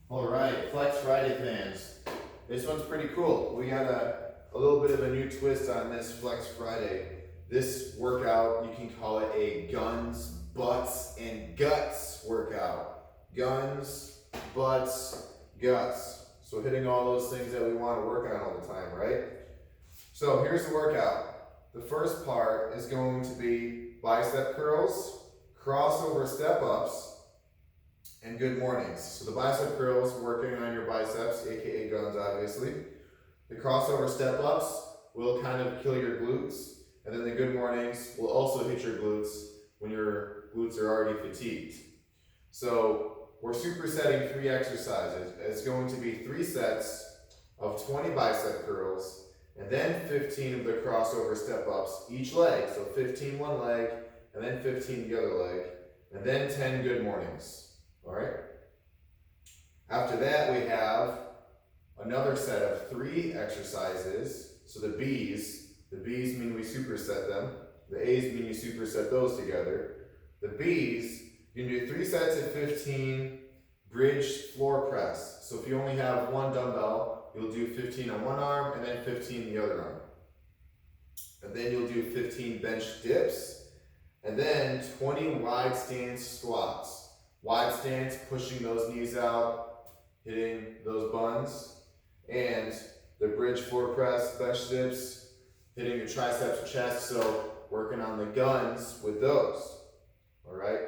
All right, Flex Friday fans. This one's pretty cool. We got a little bit of a new twist on this Flex Friday. This workout, you can call it a guns, butts, and guts workout. Guns, butts, guts. So hitting all those things that we want to work on all the time, right? So here's the workout. The first part is going to be bicep curls, crossover step-ups, and good mornings. So the bicep curls, working on your biceps, aka guns obviously. The crossover step-ups will kind of kill your glutes. And then the good mornings will also hit your glutes when your glutes are already fatigued. So we're supersetting 3 exercises. It's going to be 3 sets of 20 bicep curls and then 15 of the crossover step-ups each leg. So 15 one leg and then 15 the other leg and then 10 good mornings. All right. After that, we have another set of 3 exercises. So the B's mean we superset them. The A's mean you superset those together. The B's, you can do 3 sets of 15 bridge floor press. So if you only have one dumbbell, you'll do 15 on one arm and then 15 the other arm. And then you'll do 15 bench dips and then 20 wide stance squats. Wide stance, pushing those knees out, hitting those buns, and the bridge floor press, bench dips, hitting your triceps and chest, so working on the guns with those, all right?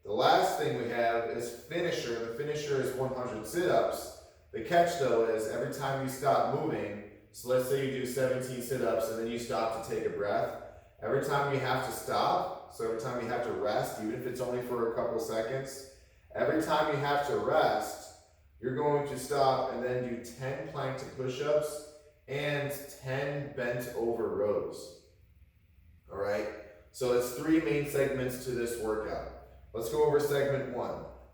The last thing we have is finisher. The finisher is 100 sit-ups. The catch though is every time you stop moving, so let's say you do 17 sit-ups and then you stop to take a breath, every time you have to stop, so every time you have to rest, even if it's only for a couple seconds, every time you have to rest, you're going to stop and then do 10 plank to push-ups and 10 bent over rows. All right? So it's 3 main segments to this workout. Let's go over segment 1.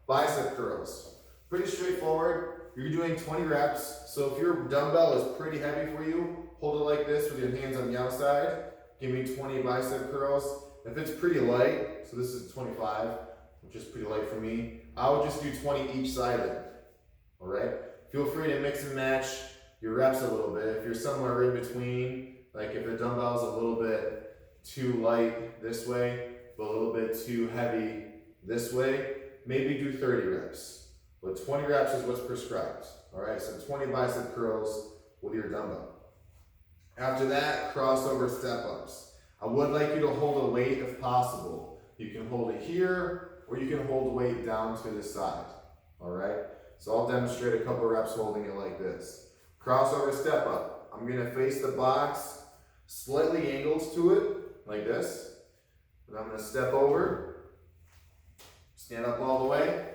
Bicep curls. Pretty straightforward. You're doing 20 reps. So if your dumbbell is pretty heavy for you, hold it like this with your hands on the outside. Give me 20 bicep curls. If it's pretty light, so this is 25, which is pretty light for me, I would just do 20 each side of it, all right? Feel free to mix and match your reps a little bit. If you're somewhere in between, like if the dumbbell's a little bit too light this way, but a little bit too heavy this way, maybe do 30 reps. But 20 reps is what's prescribed, all right? So 20 bicep curls with your dumbbell. After that, crossover step-ups. I would like you to hold a weight if possible. You can hold it here, or you can hold weight down to the side, all right? So I'll demonstrate a couple reps holding it like this. Crossover step up. I'm gonna face the box, slightly angled to it, like this. And I'm gonna step over, stand up all the way,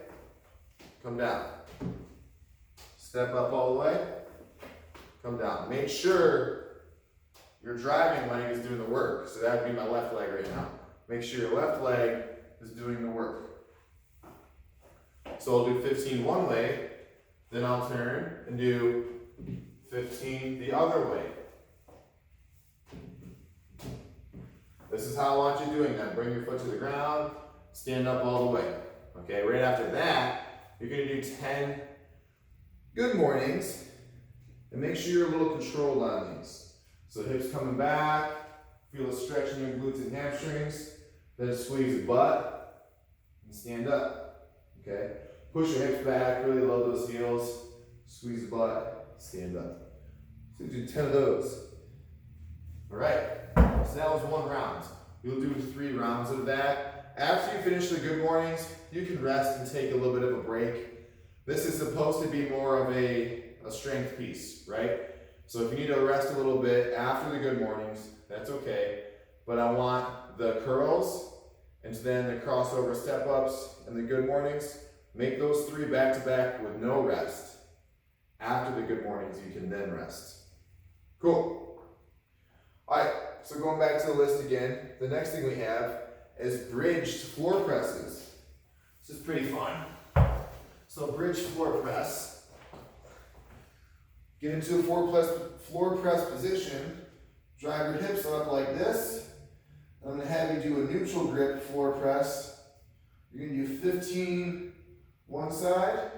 come down. Step up all the way, come down. Make sure your driving leg is doing the work. So that would be my left leg right now. Make sure your left leg is doing the work. So I'll do 15 one way, then I'll turn and do 15 the other way. This is how I want you doing that. Bring your foot to the ground, stand up all the way. Okay, right after that, you're gonna do 10 good mornings, and make sure you're a little controlled on these. So hips coming back, feel a stretch in your glutes and hamstrings, then squeeze the butt, and stand up, okay? Push your hips back, really load those heels, squeeze the butt, stand up. So do 10 of those. All right, so that was 1 round. You'll do 3 rounds of that. After you finish the good mornings, you can rest and take a little bit of a break. This is supposed to be more of a strength piece, right? So if you need to rest a little bit after the good mornings, that's okay. But I want the curls and then the crossover step-ups and the good mornings. Make those 3 back-to-back with no rest. After the good mornings, you can then rest. Cool. All right, so going back to the list again, the next thing we have is bridged floor presses. This is pretty fun. So bridge floor press. Get into a floor press position. Drive your hips up like this. I'm going to have you do a neutral grip floor press. You're going to do 15 one side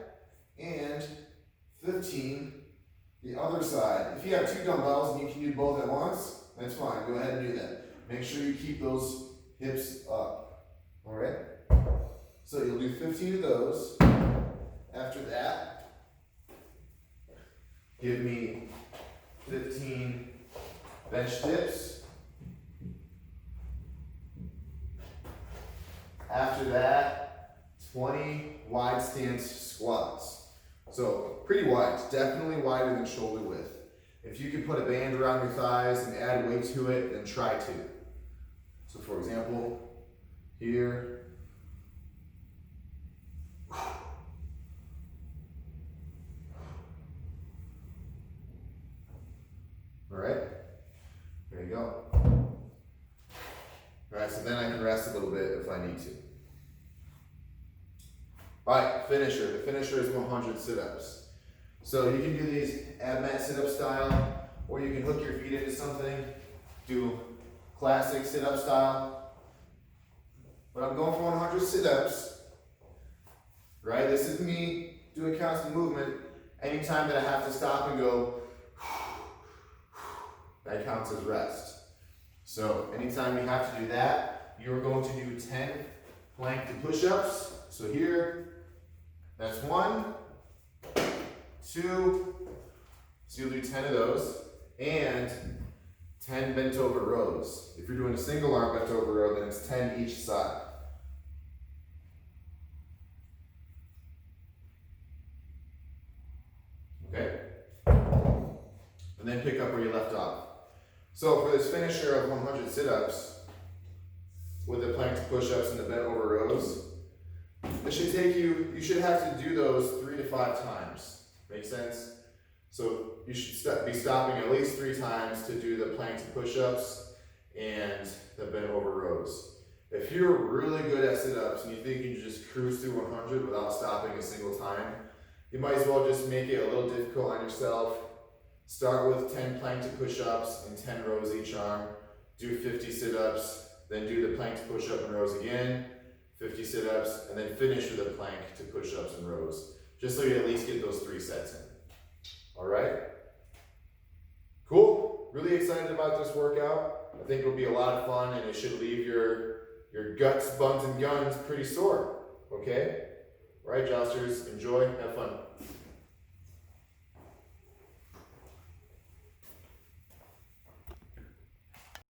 and 15 the other side. If you have 2 dumbbells and you can do both at once, that's fine. Go ahead and do that. Make sure you keep those hips up. All right? So you'll do 15 of those. After that, give me 15 bench dips. After that, 20 wide stance squats. So pretty wide, definitely wider than shoulder width. If you can put a band around your thighs and add weight to it, then try to. So for example, here. All right, there you go. All right, so then I can rest a little bit if I need to. All right, finisher. The finisher is 100 sit-ups. So you can do these ab mat sit-up style, or you can hook your feet into something, do classic sit-up style. But I'm going for 100 sit-ups, right? This is me doing constant movement. Anytime that I have to stop and go, that counts as rest. So anytime you have to do that, you're going to do 10 plank to push-ups. So here, that's 1, 2, so you'll do 10 of those, and 10 bent over rows. If you're doing a single arm bent over row, then it's 10 each side. Okay? And then pick up where you left off. So for this finisher of 100 sit-ups, with the plank to push-ups and the bent over rows, it should take you, you should have to do those 3 to 5 times. Make sense? So you should be stopping at least 3 times to do the plank to push-ups and the bent over rows. If you're really good at sit-ups and you think you can just cruise through 100 without stopping a single time, you might as well just make it a little difficult on yourself. Start with 10 plank to push-ups and 10 rows each arm. Do 50 sit-ups, then do the plank to push-up and rows again, 50 sit-ups, and then finish with a plank to push-ups and rows. Just so you at least get those 3 sets in. All right? Cool. Really excited about this workout. I think it'll be a lot of fun and it should leave your guts, buns, and guns pretty sore. Okay? All right, Jousters, enjoy, have fun.